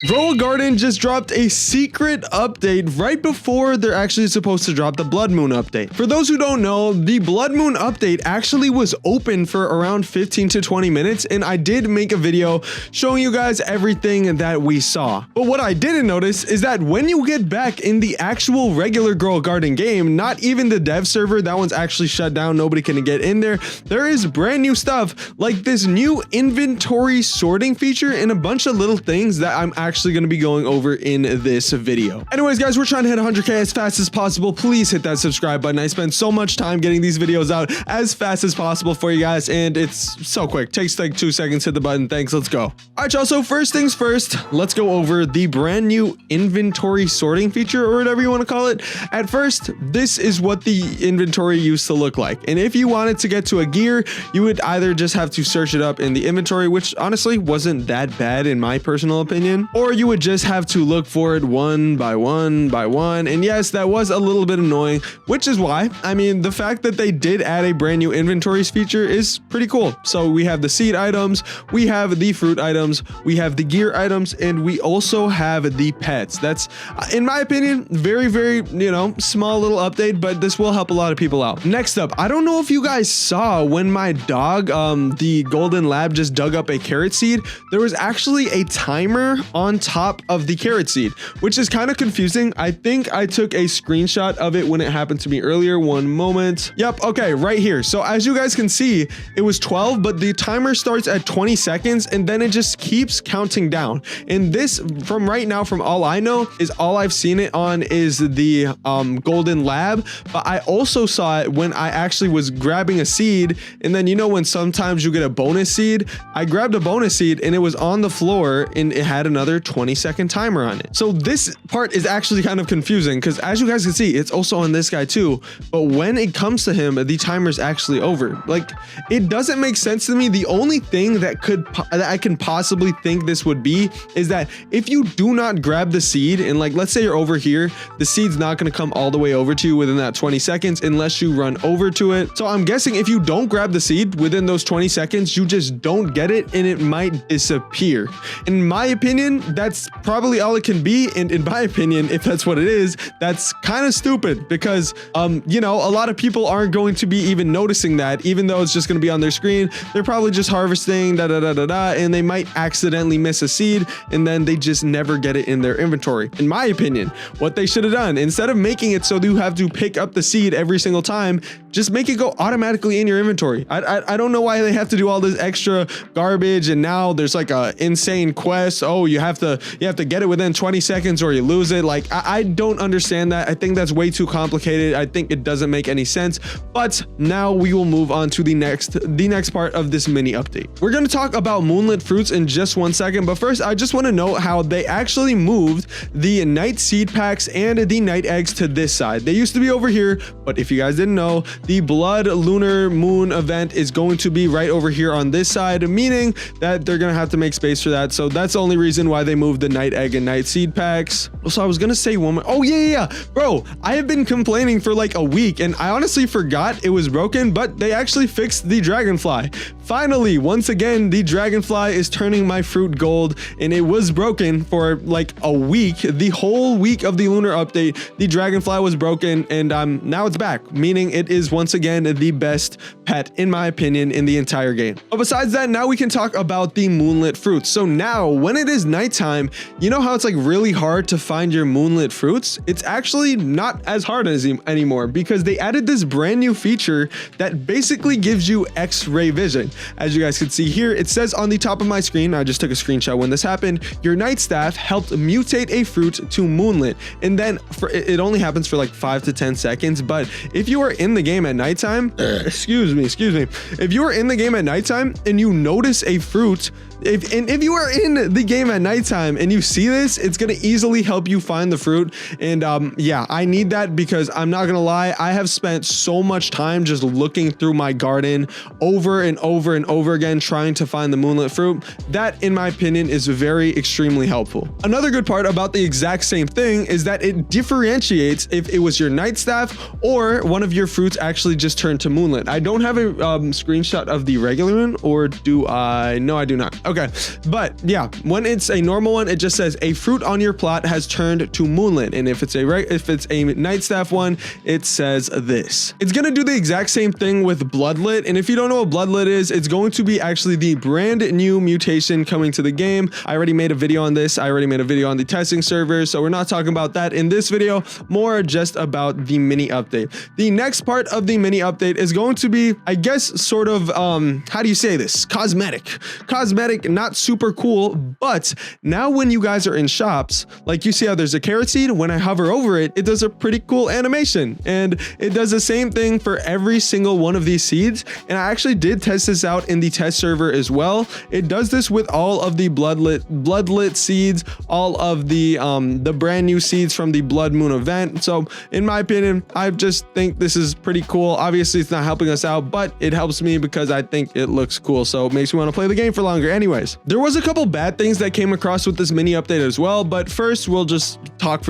Grow a Garden just dropped a secret update right before they're actually supposed to drop the Blood Moon update. For those who don't know, the Blood Moon update actually was open for around 15 to 20 minutes, and I did make a video showing you guys everything that we saw. But what I didn't notice is that when you get back in the actual regular Grow a Garden game, not even the dev server, that one's actually shut down, nobody can get in there. There is brand new stuff like this new inventory sorting feature and a bunch of little things that I'm actually going to be going over in this video. Anyways, guys, we're trying to hit 100k as fast as possible. Please hit that subscribe button. I spend so much time getting these videos out as fast as possible for you guys, and it's so quick. Takes like 2 seconds. Hit the button. Thanks. Let's go. All right, y'all. So first things first, let's go over the brand new inventory sorting feature, or whatever you want to call it. At first, this is what the inventory used to look like, and if you wanted to get to a gear, you would either just have to search it up in the inventory, which honestly wasn't that bad in my personal opinion, or you would just have to look for it one by one by one. And yes, that was a little bit annoying, which is why, I mean, the fact that they did add a brand new inventories feature is pretty cool. So we have the seed items, we have the fruit items, we have the gear items, and we also have the pets. That's, in my opinion, very, you know, small little update, but this will help a lot of people out. Next up, I don't know if you guys saw when my dog, the golden lab, just dug up a carrot seed, there was actually a timer on top of the carrot seed, which is kind of confusing. I think I took a screenshot of it when it happened to me earlier. One moment. Yep. Okay. Right here. So as you guys can see, it was 12, but the timer starts at 20 seconds and then it just keeps counting down. And this, from right now, from all I know, is all I've seen it on is the golden lab. But I also saw it when I actually was grabbing a seed. And then, you know, when sometimes you get a bonus seed, I grabbed a bonus seed and it was on the floor and it had another 20-second timer on it. So this part is actually kind of confusing because as you guys can see, it's also on this guy too. But when it comes to him, the timer's actually over. Like, it doesn't make sense to me. The only thing that I can possibly think this would be is that if you do not grab the seed and, like, let's say you're over here, the seed's not going to come all the way over to you within that 20 seconds unless you run over to it. So I'm guessing if you don't grab the seed within those 20 seconds, you just don't get it and it might disappear. In my opinion, that's probably all it can be. And in my opinion, if that's what it is, that's kind of stupid because, you know, a lot of people aren't going to be even noticing that, even though it's just going to be on their screen. They're probably just harvesting, and they might accidentally miss a seed and then they just never get it in their inventory. In my opinion, what they should have done, instead of making it so you have to pick up the seed every single time, just make it go automatically in your inventory. I don't know why they have to do all this extra garbage, and now there's like a insane quest. Oh, you have to get it within 20 seconds or you lose it. Like, I don't understand that. I think that's way too complicated. I think it doesn't make any sense. But now we will move on to the next part of this mini update. We're going to talk about moonlit fruits in just 1 second, but first I just want to note how they actually moved the night seed packs and the night eggs to this side. They used to be over here, but if you guys didn't know, the blood lunar moon event is going to be right over here on this side, meaning that they're going to have to make space for that. So that's the only reason why they moved the night egg and night seed packs. So I was gonna say one more. Oh yeah, bro, I have been complaining for like a week and I honestly forgot it was broken, but they actually fixed the dragonfly. Finally, once again, the dragonfly is turning my fruit gold, and it was broken for like a week. The whole week of the lunar update, the dragonfly was broken, and now it's back, meaning it is once again the best pet in my opinion in the entire game. But besides that, now we can talk about the moonlit fruits. So now when it is nighttime, you know how it's like really hard to find your moonlit fruits? It's actually not as hard as anymore because they added this brand new feature that basically gives you X-ray vision. As you guys can see here, it says on the top of my screen, I just took a screenshot when this happened, your night staff helped mutate a fruit to moonlit. And then it only happens for like 5 to 10 seconds. But if you are in the game at nighttime, excuse me, if you are in the game at nighttime and you notice a fruit, if you are in the game at nighttime and you see this, it's going to easily help you find the fruit. And yeah, I need that because I'm not going to lie, I have spent so much time just looking through my garden over and over and over again trying to find the moonlit fruit. That, in my opinion, is very extremely helpful. Another good part about the exact same thing is that it differentiates if it was your night staff or one of your fruits actually just turned to moonlit. I don't have a screenshot of the regular one, or do I? No, I do not. Okay, but yeah, when it's a normal one, it just says a fruit on your plot has turned to moonlit. And if it's a night staff one, it says this. It's gonna do the exact same thing with bloodlit. And if you don't know what bloodlit is, it's going to be actually the brand new mutation coming to the game. I already made a video on this. I already made a video on the testing server, so we're not talking about that in this video, more just about the mini update. The next part of the mini update is going to be, I guess, sort of how do you say this? Cosmetic, not super cool, but now when you guys are in shops, like you see how there's a carrot seed, when I hover over it, it does a pretty cool animation, and it does the same thing for every single one of these seeds. And I actually did test this out in the test server as well. It does this with all of the bloodlit seeds, all of the brand new seeds from the blood moon event. So in my opinion, I just think this is pretty cool. Obviously it's not helping us out, but it helps me because I think it looks cool, so it makes me want to play the game for longer. Anyways, there was a couple bad things that came across with this mini update as well, but first we'll just talk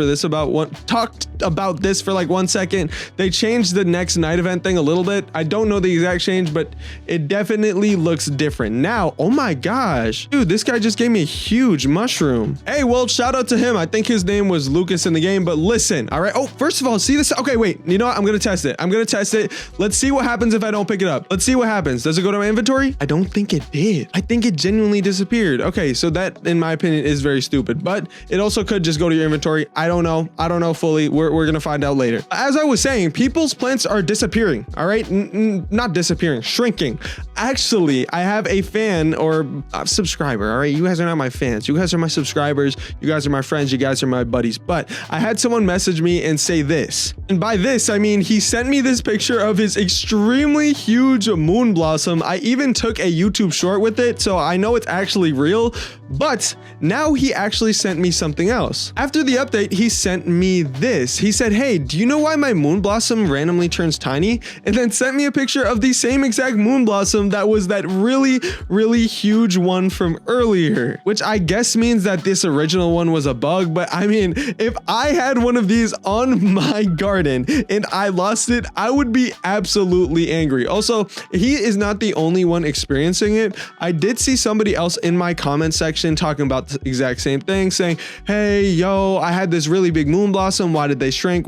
about this for like 1 second. They changed the next night event thing a little bit. I don't know the exact change, but it definitely looks different now. Oh my gosh, dude, this guy just gave me a huge mushroom. Hey, well, shout out to him. I think his name was Lucas in the game, but listen, all right. Oh, first of all, see this? Okay, wait, you know what? I'm gonna test it. Let's see what happens if I don't pick it up. Let's see what happens. Does it go to my inventory? I don't think it did. I think it genuinely disappeared. Okay, so that, in my opinion, is very stupid, but it also could just go to your inventory. I don't know fully. We're gonna find out later. As I was saying, people's plants are disappearing. All right, not disappearing, shrinking. Actually, I have a fan or a subscriber. All right, you guys are not my fans. You guys are my subscribers. You guys are my friends. You guys are my buddies. But I had someone message me and say this, and by this I mean he sent me this picture of his extremely huge moon blossom. I even took a YouTube short with it, so I know it's actually real. But now he actually sent me something else. After the update, he sent me this. He said, hey, do you know why my moon blossom randomly turns tiny? And then sent me a picture of the same exact moon blossom that was that really huge one from earlier, which I guess means that this original one was a bug. But I mean, if I had one of these on my garden and I lost it, I would be absolutely angry. Also, he is not the only one experiencing it. I did see somebody else in my comment section talking about the exact same thing, saying, hey, yo, I had this really big moon blossom. Why did they shrink?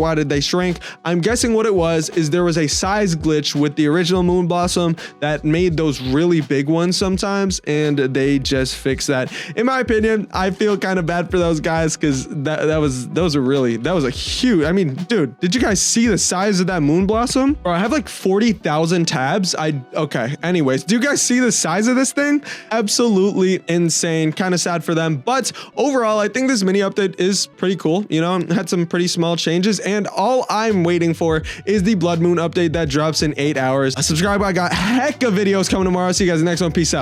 I'm guessing what it was is there was a size glitch with the original moon blossom that made those really big ones sometimes, and they just fixed that. In my opinion, I feel kind of bad for those guys, because that was a huge, I mean, dude, did you guys see the size of that moon blossom? Bro, I have like 40,000 tabs. Okay, anyways, do you guys see the size of this thing? Absolutely insane. Kind of sad for them, but overall I think this mini update is pretty cool. You know, had some pretty small changes, and all I'm waiting for is the blood moon update that drops in 8 hours. Subscribe, I got a heck of videos coming tomorrow. See you guys in the next one. Peace out.